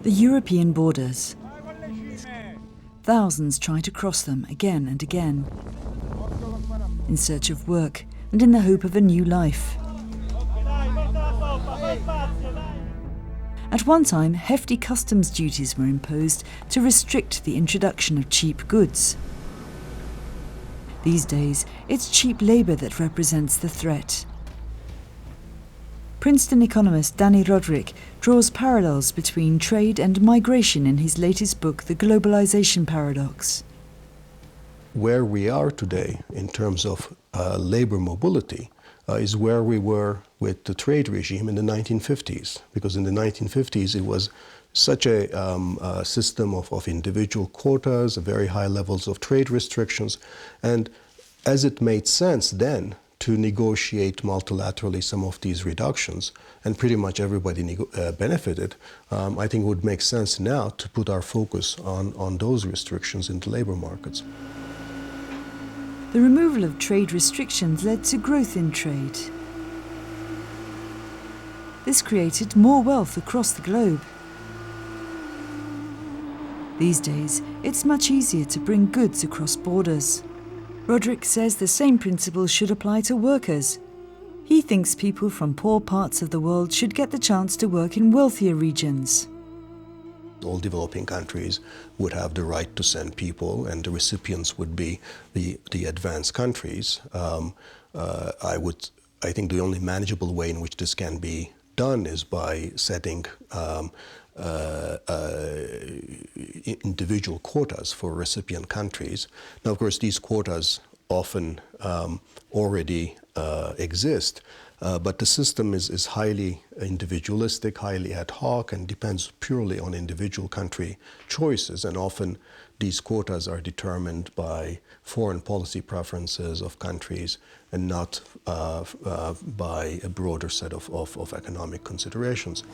The European borders. Thousands try to cross them again and again, in search of work and in the hope of a new life. At one time, hefty customs duties were imposed to restrict the introduction of cheap goods. These days, it's cheap labour that represents the threat. Princeton economist Dani Rodrik draws parallels between trade and migration in his latest book, The Globalization Paradox. Where we are today in terms of labour mobility is where we were with the trade regime in the 1950s, because in the 1950s it was such a system of individual quotas, very high levels of trade restrictions, and as it made sense then to negotiate multilaterally some of these reductions, and pretty much everybody benefited, I think it would make sense now to put our focus on those restrictions in the labour markets. The removal of trade restrictions led to growth in trade. This created more wealth across the globe. These days, it's much easier to bring goods across borders. Rodrik says the same principle should apply to workers. He thinks people from poor parts of the world should get the chance to work in wealthier regions. All developing countries would have the right to send people, and the recipients would be the advanced countries. I think the only manageable way in which this can be done is by setting individual quotas for recipient countries. Now, of course, these quotas often already exist, but the system is highly individualistic, highly ad hoc, and depends purely on individual country choices. And often these quotas are determined by foreign policy preferences of countries and not by a broader set of economic considerations.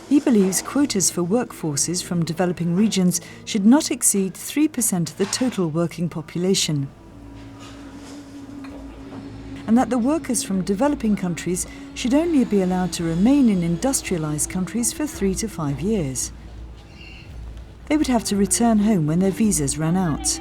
He believes quotas for workforces from developing regions should not exceed 3% of the total working population, and that the workers from developing countries should only be allowed to remain in industrialized countries for 3 to 5 years. They would have to return home when their visas ran out.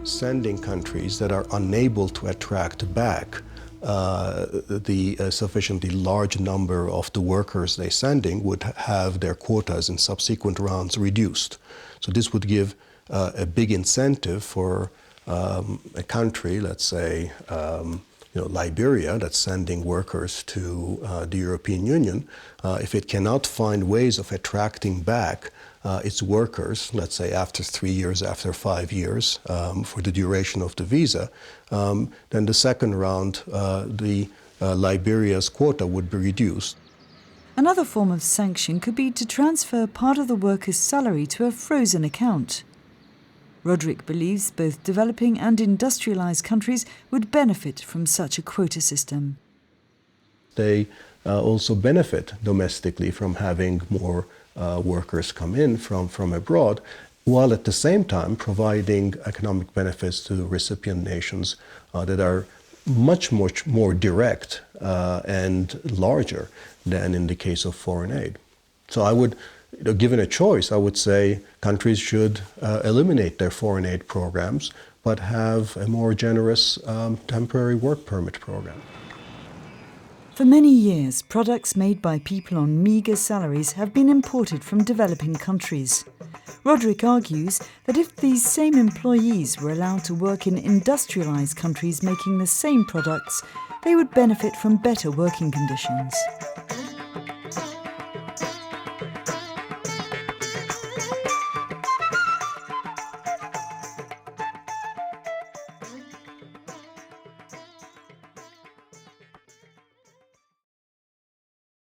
Sending countries that are unable to attract back the sufficiently large number of the workers they're sending would have their quotas in subsequent rounds reduced. So this would give a big incentive for a country, let's say, Liberia, that's sending workers to the European Union. If it cannot find ways of attracting back its workers, let's say after 3 years, after 5 years, for the duration of the visa, then the second round, Liberia's quota would be reduced. Another form of sanction could be to transfer part of the worker's salary to a frozen account. Rodrik believes both developing and industrialized countries would benefit from such a quota system. They also benefit domestically from having more workers come in from abroad, while at the same time providing economic benefits to recipient nations that are much more direct and larger than in the case of foreign aid. So I would, given a choice, I would say countries should eliminate their foreign aid programs, but have a more generous temporary work permit program. For many years, products made by people on meagre salaries have been imported from developing countries. Rodrik argues that if these same employees were allowed to work in industrialized countries making the same products, they would benefit from better working conditions.